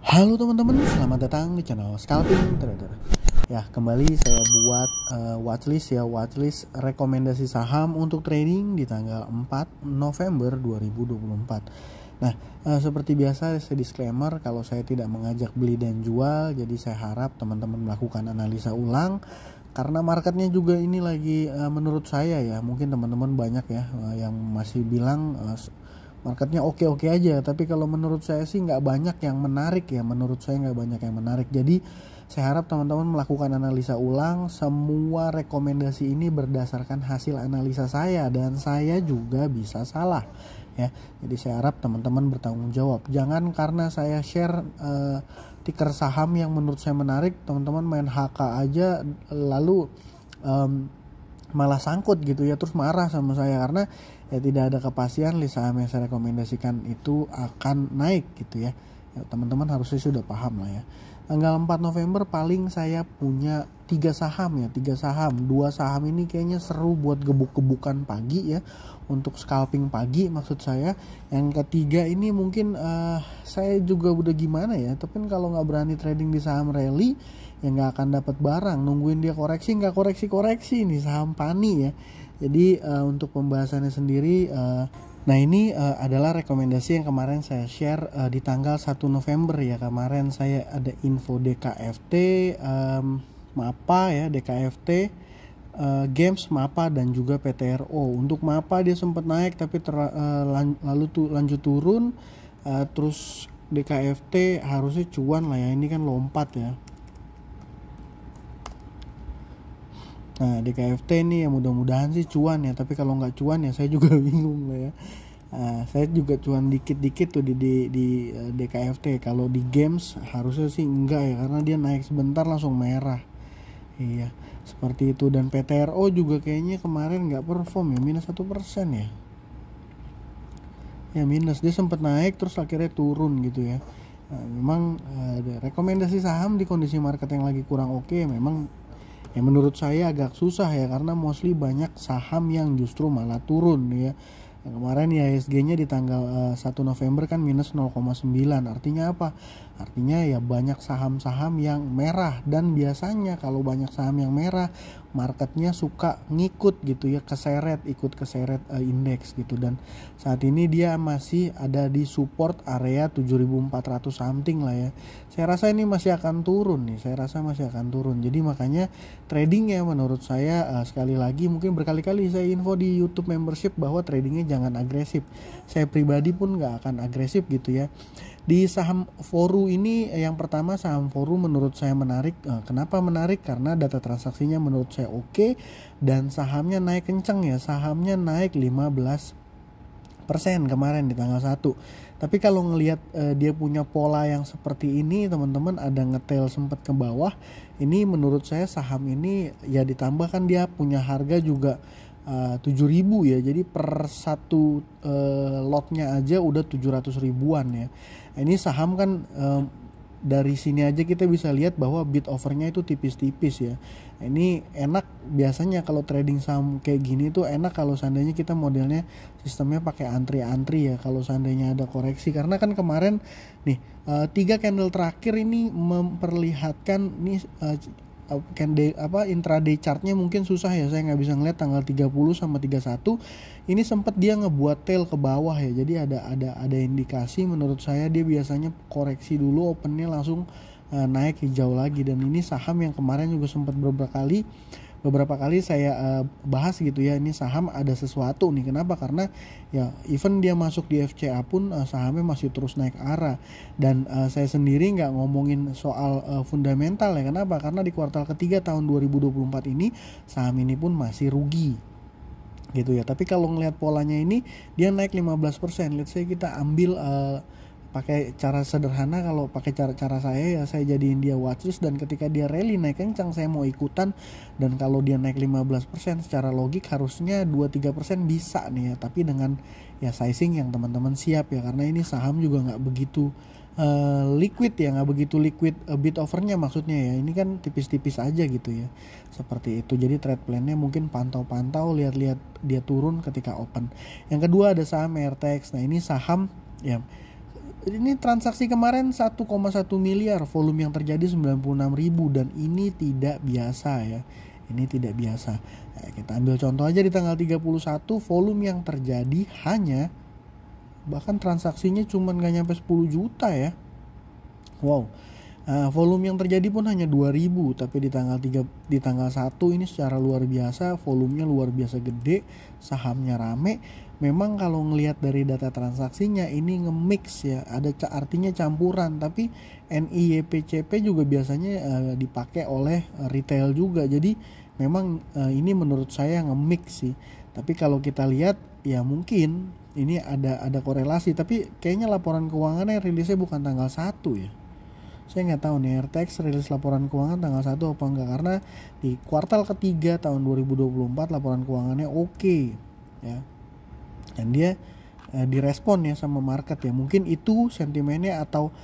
Halo teman-teman, selamat datang di channel Scalping Trader. Ya, kembali saya buat watchlist rekomendasi saham untuk trading di tanggal 4 November 2024. Nah, seperti biasa saya disclaimer kalau saya tidak mengajak beli dan jual, jadi saya harap teman-teman melakukan analisa ulang karena marketnya juga ini lagi menurut saya ya, mungkin teman-teman banyak ya yang masih bilang marketnya oke-oke aja, tapi kalau menurut saya sih nggak banyak yang menarik ya. Menurut saya nggak banyak yang menarik. Jadi saya harap teman-teman melakukan analisa ulang. Semua rekomendasi ini berdasarkan hasil analisa saya dan saya juga bisa salah ya. Jadi saya harap teman-teman bertanggung jawab. Jangan karena saya share ticker saham yang menurut saya menarik, teman-teman main HK aja lalu malah sangkut gitu ya, terus marah sama saya karena ya tidak ada kepastian list saham yang saya rekomendasikan itu akan naik gitu ya. Ya teman-teman harusnya sudah paham lah ya. Tanggal 4 November paling saya punya 3 saham ya, 3 saham. 2 saham ini kayaknya seru buat gebuk-gebukan pagi ya, untuk scalping pagi maksud saya. Yang ketiga ini mungkin saya juga udah gimana ya, tapi kalau nggak berani trading di saham rally ya nggak akan dapat barang, nungguin dia koreksi nggak koreksi nih saham pani ya. Jadi untuk pembahasannya sendiri nah ini adalah rekomendasi yang kemarin saya share di tanggal 1 November ya. Kemarin saya ada info DKFT, MAPA ya, DKFT, Games, MAPA dan juga PTRO. Untuk MAPA dia sempat naik tapi lalu lanjut turun, terus DKFT harusnya cuan lah ya, ini kan lompat ya. Nah di KFT ini ya mudah-mudahan sih cuan ya, tapi kalau nggak cuan ya saya juga bingung lah ya. Saya juga cuan dikit-dikit tuh di DKFT. Kalau di Games harusnya sih enggak ya, karena dia naik sebentar langsung merah. Iya seperti itu. Dan PTRO juga kayaknya kemarin nggak perform ya, minus 1% ya. Ya minus, dia sempat naik terus akhirnya turun gitu ya. Memang rekomendasi saham di kondisi market yang lagi kurang oke memang ya menurut saya agak susah ya, karena mostly banyak saham yang justru malah turun ya. Yang kemarin ya IHSG-nya di tanggal 1 November kan minus 0,9. Artinya apa? Artinya ya banyak saham-saham yang merah, dan biasanya kalau banyak saham yang merah marketnya suka ngikut gitu ya, ikut keseret indeks gitu. Dan saat ini dia masih ada di support area 7400 something lah ya. Saya rasa ini masih akan turun nih, jadi makanya trading ya menurut saya sekali lagi mungkin berkali-kali saya info di YouTube membership bahwa tradingnya jangan agresif. Saya pribadi pun nggak akan agresif gitu ya. Di saham Foru ini yang pertama, saham Foru menurut saya menarik. Kenapa menarik? Karena data transaksinya menurut saya oke, dan sahamnya naik kenceng ya. Sahamnya naik 15% kemarin di tanggal 1. Tapi kalau ngelihat dia punya pola yang seperti ini, teman-teman, ada ngetel sempat ke bawah. Ini menurut saya saham ini ya, ditambahkan dia punya harga juga 7.000 ya. Jadi per satu lotnya aja udah 700 ribuan ya. Ini saham kan dari sini aja kita bisa lihat bahwa bid overnya itu tipis-tipis ya. Ini enak biasanya kalau trading saham kayak gini tuh enak kalau seandainya kita modelnya sistemnya pakai antri-antri ya, kalau seandainya ada koreksi. Karena kan kemarin nih 3 candle terakhir ini memperlihatkan nih intraday chartnya mungkin susah ya, saya nggak bisa ngeliat tanggal 30 sama 31 ini sempat dia ngebuat tail ke bawah ya. Jadi ada indikasi menurut saya dia biasanya koreksi dulu, opennya langsung naik hijau lagi. Dan ini saham yang kemarin juga sempat beberapa kali saya bahas gitu ya, ini saham ada sesuatu nih. Kenapa? Karena ya even dia masuk di FCA pun sahamnya masih terus naik arah. Dan saya sendiri nggak ngomongin soal fundamental ya. Kenapa? Karena di kuartal ketiga tahun 2024 ini saham ini pun masih rugi gitu ya. Tapi kalau ngelihat polanya ini dia naik 15%. Let's say kita ambil pakai cara sederhana, kalau pakai cara saya ya saya jadiin dia watchlist, dan ketika dia rally naik kencang saya mau ikutan. Dan kalau dia naik 15% secara logik harusnya 2-3% bisa nih ya, tapi dengan ya sizing yang teman-teman siap ya, karena ini saham juga nggak begitu liquid ya, nggak begitu liquid bid overnya maksudnya ya. Ini kan tipis-tipis aja gitu ya, seperti itu. Jadi trade plannya mungkin pantau-pantau, lihat-lihat dia turun ketika open. Yang kedua ada saham Airtex. Nah ini saham ya Ini transaksi kemarin 1,1 miliar, volume yang terjadi 96.000, dan ini tidak biasa ya. Ini tidak biasa. Nah, kita ambil contoh aja di tanggal 31, volume yang terjadi hanya, bahkan transaksinya cuma gak nyampe 10 juta ya. Wow. Volume yang terjadi pun hanya 2.000, tapi di tanggal 1 ini secara luar biasa, volumenya luar biasa gede, sahamnya rame. Memang kalau ngelihat dari data transaksinya ini nge-mix ya, ada artinya campuran, tapi NIYPCP juga biasanya dipakai oleh retail juga. Jadi memang ini menurut saya nge-mix sih. Tapi kalau kita lihat ya mungkin ini ada korelasi, tapi kayaknya laporan keuangannya rilisnya bukan tanggal 1 ya. Saya nggak tahu nih RTX rilis laporan keuangan tanggal 1 apa enggak, karena di kuartal ketiga tahun 2024 laporan keuangannya oke ya. Dan dia direspon ya sama market ya. Mungkin itu sentimennya, atau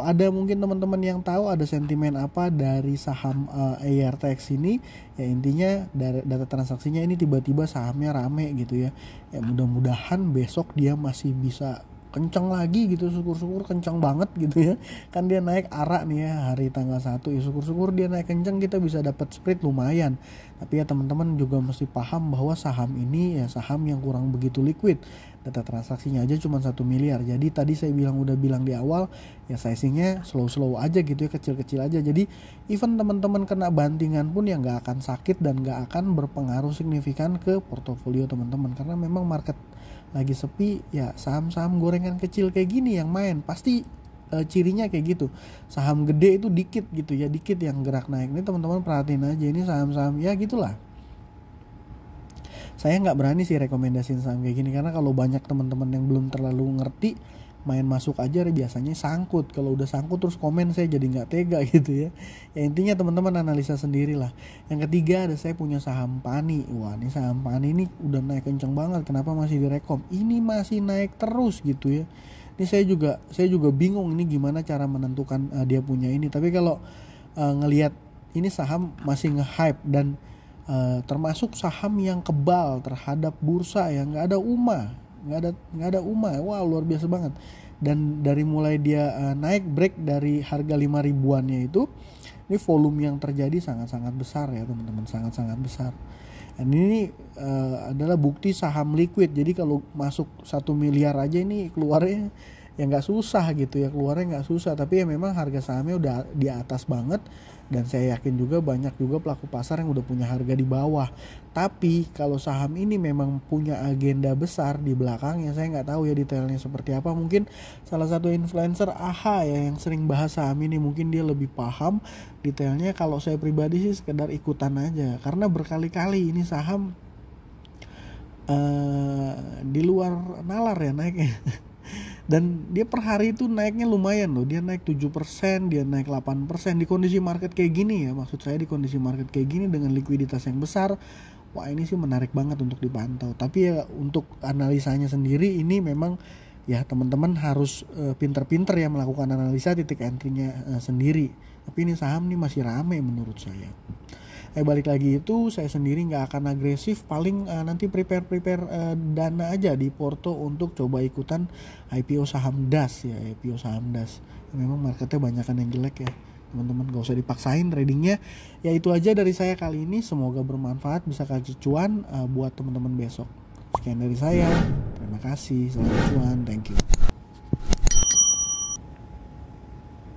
ada mungkin teman-teman yang tahu ada sentimen apa dari saham ARTX ini ya. Intinya dari data transaksinya ini tiba-tiba sahamnya rame gitu ya. Ya mudah-mudahan besok dia masih bisa kencang lagi gitu, syukur-syukur kencang banget gitu ya. Kan dia naik arak nih ya hari tanggal 1 ya, syukur-syukur dia naik kencang, kita bisa dapat spread lumayan. Tapi ya teman-teman juga mesti paham bahwa saham ini ya saham yang kurang begitu liquid. Data transaksinya aja cuma 1 miliar. Jadi tadi saya udah bilang di awal ya, sizingnya slow aja gitu ya, kecil-kecil aja. Jadi even teman-teman kena bantingan pun ya nggak akan sakit dan nggak akan berpengaruh signifikan ke portofolio teman-teman, karena memang market lagi sepi ya. Saham-saham gorengan kecil kayak gini yang main pasti cirinya kayak gitu. Saham gede itu dikit gitu ya, dikit yang gerak naik. Ini teman-teman perhatiin aja, ini saham-saham ya gitulah. Saya nggak berani sih rekomendasiin saham kayak gini, karena kalau banyak teman-teman yang belum terlalu ngerti main masuk aja biasanya sangkut. Kalau udah sangkut terus komen, saya jadi nggak tega gitu ya. Ya intinya teman-teman analisa sendiri lah. Yang ketiga ada saya punya saham PANI. Wah ini saham PANI ini udah naik kenceng banget. Kenapa masih direkom? Ini masih naik terus gitu ya. Ini saya juga bingung ini gimana cara menentukan dia punya ini. Tapi kalau ngelihat ini saham masih nge-hype dan termasuk saham yang kebal terhadap bursa ya, nggak ada UMA. Wow luar biasa banget. Dan dari mulai dia naik break dari harga 5 ribuannya itu, ini volume yang terjadi sangat-sangat besar ya teman-teman, sangat-sangat besar. Dan ini adalah bukti saham liquid. Jadi kalau masuk 1 miliar aja ini keluarnya ya nggak susah gitu ya, keluarnya nggak susah. Tapi ya memang harga sahamnya udah di atas banget, dan saya yakin juga banyak juga pelaku pasar yang udah punya harga di bawah. Tapi kalau saham ini memang punya agenda besar di belakangnya, saya nggak tahu ya detailnya seperti apa. Mungkin salah satu influencer AHA ya yang sering bahas saham ini, mungkin dia lebih paham detailnya. Kalau saya pribadi sih sekedar ikutan aja, karena berkali-kali ini saham di luar nalar ya naiknya. Dan dia per hari itu naiknya lumayan loh. Dia naik 7%, dia naik 8% di kondisi market kayak gini ya. Maksud saya di kondisi market kayak gini dengan likuiditas yang besar, wah ini sih menarik banget untuk dipantau. Tapi ya untuk analisanya sendiri ini memang ya teman-teman harus pinter-pinter ya melakukan analisa titik entry-nya sendiri. Tapi ini saham nih masih rame menurut saya. Balik lagi itu saya sendiri nggak akan agresif, paling nanti prepare dana aja di Porto untuk coba ikutan IPO saham DAS ya, IPO saham DAS. Memang marketnya banyakan yang jelek ya teman-teman, gak usah dipaksain tradingnya. Ya itu aja dari saya kali ini, semoga bermanfaat, bisa kasih cuan buat teman-teman besok. Sekian dari saya, terima kasih, selamat cuan, thank you.